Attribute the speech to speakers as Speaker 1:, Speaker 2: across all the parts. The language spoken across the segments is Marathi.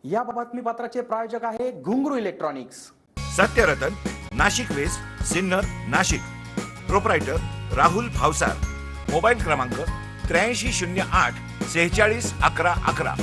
Speaker 1: या बातमीपत्राचे प्रायोजक आहे Ghungroo electronics.
Speaker 2: Satyaratan, Nashik west, Sinnar, Nashik. Proprietor Rahul Bhavsar. Mobile क्रमांक 8308 46 11 11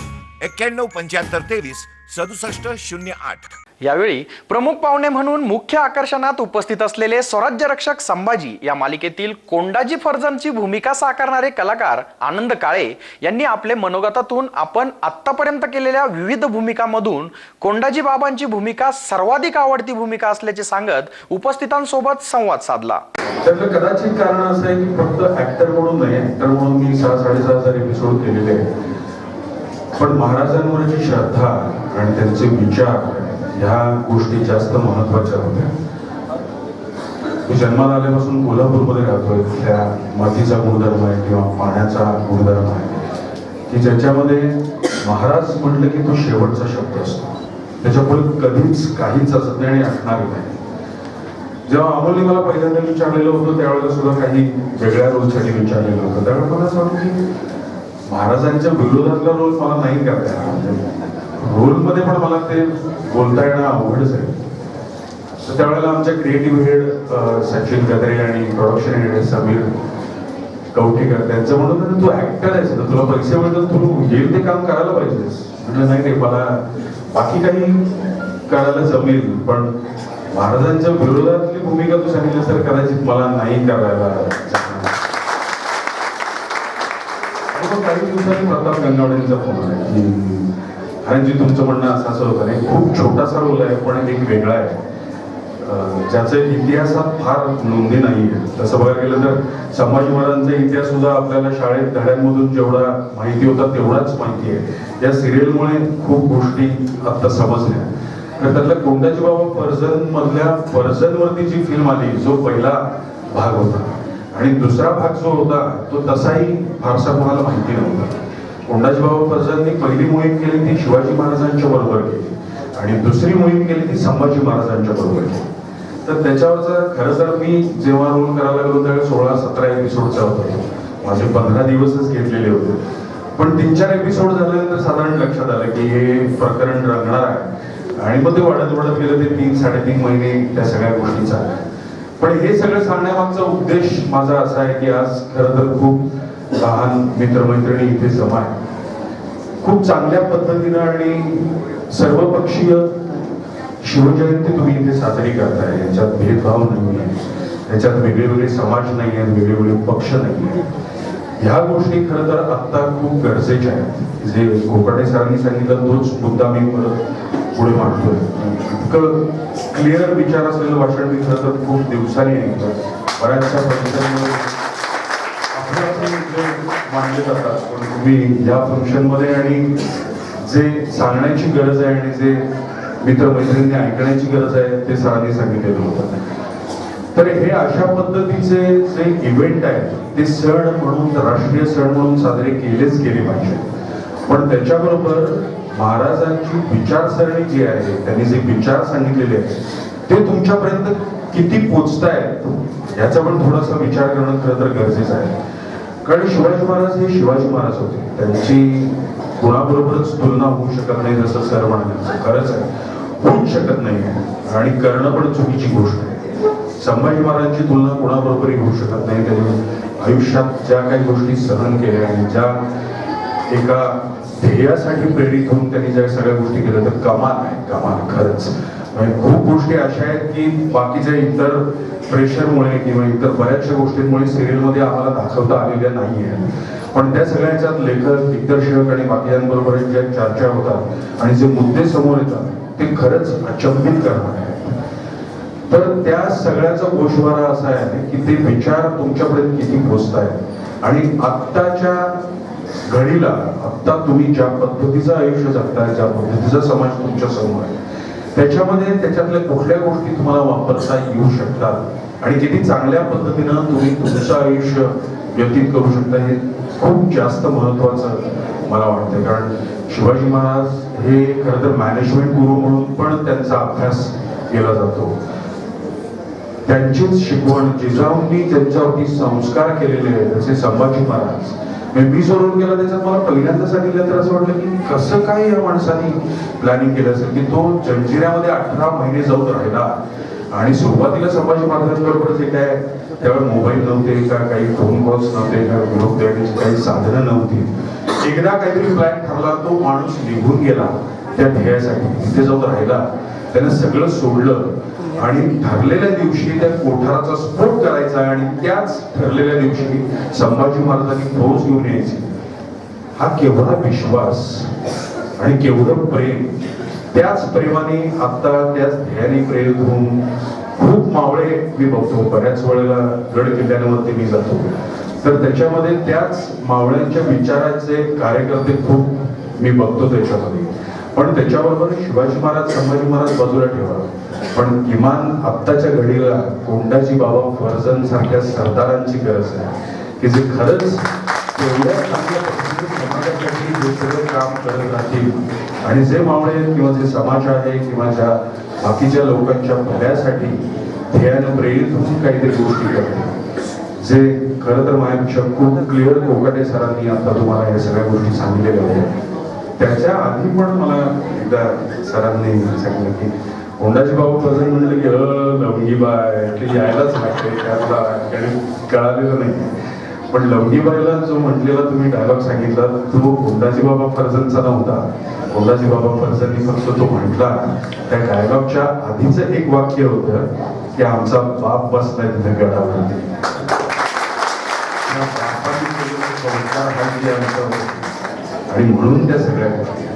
Speaker 2: 91 75 23 67 08.
Speaker 1: यावेळी प्रमुख पाहुणे म्हणून मुख्य आकर्षणात उपस्थित असलेले स्वराज्य रक्षक संभाजी या मालिकेतील कोंडाजी फर्जंदची भूमिका साकारणारे कलाकार आनंद काळे यांनी आपले मनोगतातून आपण आतापर्यंत केलेल्या विविध भूमिकांमधून कोंडाजी बाबांची भूमिका सर्वाधिक आवडती भूमिका असल्याचे सांगत उपस्थितांसोबत संवाद साधला.
Speaker 3: त्याचं कदाचित कारण असं आहे की फक्त ऍक्टर म्हणून नाही, ऍक्टर म्हणून मी 6-6.5 एपिसोड केलेले आहेत, पण महाराजांवरची श्रद्धा आणि त्यांचे विचार ह्या गोष्टी जास्त महत्वाच्या होत्या. मी जन्माला आल्यापासून कोल्हापूरमध्ये राहतोय. त्या मातीचा गुणधर्म आहे किंवा पाण्याचा गुणधर्म आहे की ज्याच्यामध्ये महाराज म्हटलं की तो शेवटचा शब्द असतो, त्याच्यापुढे कधीच काहीच असत नाही आणि असणार नाही. जेव्हा अमोलने मला पहिल्यांदा विचारलेलं होतं त्यावेळेला सुद्धा काही वेगळ्या रोलसाठी विचारलेलं होतं. त्यावेळेला मला असं वाटतं की महाराजांच्या विरोधातला रोल मला नाही करता येणार, रोलमध्ये पण मला ते बोलता येणं अवघडच आहे. तर त्यावेळेला आमच्या क्रिएटिव्ह हेड सचिन गद्रे आणि प्रोडक्शन हेड समीर कवठेकर त्यांचं म्हणून तू ऍक्टर आहेस तर तुला पैसे मिळतात, तू येईल ते काम करायला पाहिजेस. म्हटलं नाही रे, मला बाकी काही करायला जमेल, पण महाराजांच्या विरोधातली भूमिका तू सांगितलं तर कदाचित मला नाही करायला. काही दिवसांनी प्रताप गंगावडेंचा फोन आला की कारण जी तुमचं म्हणणं असं होतं नाही, खूप छोटासा रोल आहे पण एक वेगळा आहे ज्याचा इतिहासात फार नोंदी नाही आहे. तसं बघायला गेलं तर संभाजी महाराजांचा इतिहास सुद्धा आपल्याला शाळेत धड्यांमधून जेवढा माहिती होता तेवढाच माहिती आहे. या सिरियलमुळे खूप गोष्टी आता समजल्या. तर त्यातल्या कोंडाजी बाबा फर्जंद मधल्या फर्जंदवरती जी फिल्म आली, जो पहिला भाग होता आणि दुसरा भाग जो होता तो तसाही फारसा कोणाला माहिती नव्हता. कोंडाजी बाबा फर्जंदनी पहिली मोहीम केली ती शिवाजी महाराजांच्या बरोबर केली आणि दुसरी मोहीम केली ती संभाजी महाराजांच्या बरोबर केली. तर त्याच्यावरचा खरं तर मी जेव्हा रोल करायला लागलो त्यावेळेस 16-17 एपिसोडचा होता. माझे 15 दिवसच घेतलेले होते, पण 3-4 एपिसोड झाल्यानंतर साधारण लक्षात आलं की हे प्रकरण रंगणार आहे आणि मग ते वाढत गेलं. ते 3-3.5 महिने त्या सगळ्या गोष्टी चालल्या. पण हे सगळं सांगण्यामागचा उद्देश माझा असा आहे की आज खरं तर खूप लहान मित्रमैत्रिणी इथे जमा आहे. खूप चांगल्या पद्धतीनं आणि सर्वपक्षीय शिवजयंती तुम्ही इथे साजरी करताय. याच्यात भेदभाव नाही आहे, याच्यात वेगवेगळे समाज नाही आहेत, वेगवेगळे पक्ष नाही आहेत. ह्या गोष्टी खरं तर आत्ता खूप गरजेच्या आहेत. जे कोकाटे सरांनी सांगितलं तोच मुद्दा मी पुढे मांडतोय. इतकं क्लिअर विचार असलेलं भाषण मी खरं तर खूप दिवसांनी ऐकलं. बऱ्याचशा फंक्शनमध्ये मांडले जातात, पण तुम्ही या फंक्शनमध्ये आणि जे सांगण्याची गरज आहे आणि जे मित्रमैत्रिणींनी ऐकण्याची गरज आहे ते सरांनी सांगितलेलं होतं. तर हे अशा पद्धतीचे जे इव्हेंट आहेत ते सण म्हणून, राष्ट्रीय सण म्हणून साजरे केलेच गेले पाहिजे. पण त्याच्याबरोबर महाराजांची विचारसरणी जी आहे, त्यांनी जे विचार सांगितलेले आहेत ते तुमच्यापर्यंत किती पोचतायत याचा पण थोडासा विचार करणं खरं तर गरजेचं आहे. कारण शिवाजी महाराज हे शिवाजी महाराज होते, त्यांची कुणाबरोबरच तुलना होऊ शकत नाही. जसं सर म्हणाले खरंच आहे, होऊच शकत नाही आणि करणं पण चुकीची गोष्ट आहे. संभाजी महाराजांची तुलना कुणाबरोबरही होऊ शकत नाही. त्यांनी आयुष्यात ज्या काही गोष्टी सहन केल्या आणि ज्या एका ध्येयासाठी प्रेरित होऊन त्यांनी ज्या सगळ्या गोष्टी केल्या तर कमाल आहे, कमाल खरंच. खूप गोष्टी अशा आहेत की बाकीच्या इतर प्रेशरमुळे किंवा इतर बऱ्याचशा गोष्टींमुळे सिरियलमध्ये आम्हाला दाखवता आलेल्या नाही आहेत. पण त्या सगळ्याच्यात लेखक, दिग्दर्शक आणि बाकीयांबरोबर ज्या चर्चा होतात आणि जे मुद्दे समोर येतात ते खरंच अचंबित करणारे आहेत. तर त्या सगळ्याचा गोषवारा असा आहे की ते विचार तुमच्यापर्यंत किती पोहोचतायत आणि आत्ताच्या घडीला आत्ता तुम्ही ज्या पद्धतीचं आयुष्य जगताय, ज्या पद्धतीचा समाज तुमच्या समोर आहे त्याच्यामध्ये त्याच्यातल्या कुठल्या गोष्टी तुम्हाला वापरता येऊ शकतात आणि किती चांगल्या पद्धतीनं तुम्ही तुमचं आयुष्य व्यतीत करू शकता हे खूप जास्त महत्वाचं मला वाटतं. कारण शिवाजी महाराज हे खरं तर मॅनेजमेंट गुरु म्हणून पण त्यांचा अभ्यास केला जातो. त्यांचीच शिकवण जिजाऊंनी त्यांच्यावरती संस्कार केलेले आहेत, जसे संभाजी महाराज मी सोडून गेला त्याच्यात मला पहिल्यांदा सांगितलं तर असं वाटलं की कसं काय या माणसाने प्लॅनिंग केलं असेल की तो जंजिऱ्यामध्ये 18 महिने जाऊन राहिला आणि सुरुवातीला संभाजी महाराजांबरोबर जे काय त्यावेळेस मोबाईल नव्हते का काही फोन कॉल्स नव्हते का विरोध देण्याची काही साधनं नव्हती. एकदा काहीतरी प्लॅन ठरला, तो माणूस निघून गेला त्या ध्येयासाठी, तिथे जाऊन राहिला, त्यानं सगळं सोडलं आणि ठरलेल्या दिवशी त्या कोठाराचा स्फोट करायचा आणि त्याच ठरलेल्या दिवशी संभाजी महाराजांनी फौज घेऊन यायची. हा केवढा विश्वास आणि केवढं प्रेम. त्याच प्रेमाने आता त्याच ध्येयाने प्रेरित होऊन खूप मावळे मी बघतो. बऱ्याच वेळेला गड किल्ल्यांवरती मी जातो तर त्याच्यामध्ये त्याच मावळ्यांच्या विचाराचे कार्यकर्ते खूप मी बघतो त्याच्यामध्ये. पण त्याच्याबरोबर शिवाजी महाराज संभाजी महाराज बाजूला ठेवा, पण किमान आत्ताच्या घडीला कोंडाजी बाबा फर्जन सारख्या सरदारांची गरज आहे की जे खरंच तेवढ्या चांगल्या पद्धतीने समाजासाठी जे सगळं काम करत राहतील आणि जे मावळे किंवा जे समाज आहे किंवा ज्या बाकीच्या लोकांच्या भल्यासाठी ध्येयानं प्रेरित होऊन काहीतरी गोष्टी करतील. जे खरं तर माझ्यापेक्षा खूप क्लिअर कोकाटे सरांनी आता तुम्हाला या सगळ्या गोष्टी सांगितलेल्या होत्या. त्याच्या आधी पण मला एकदा सरांनी सांगितलं की कोंडाजी बाबा फर्जन म्हणलं की लवंगीबाई ते यायलाच लागते, त्याला कळालेलं नाही. पण लवंगीबाईला जो म्हटलेला तुम्ही डायलॉग सांगितला तो कोंडाजी बाबा फर्जनचा नव्हता. कोंडाजी बाबा फर्जननी फक्त तो म्हटला, त्या डायलॉगच्या आधीचं एक वाक्य होतं की आमचा बाप बसलाय तिथे गडावरती. आणि म्हणून त्या सगळ्या गोष्टी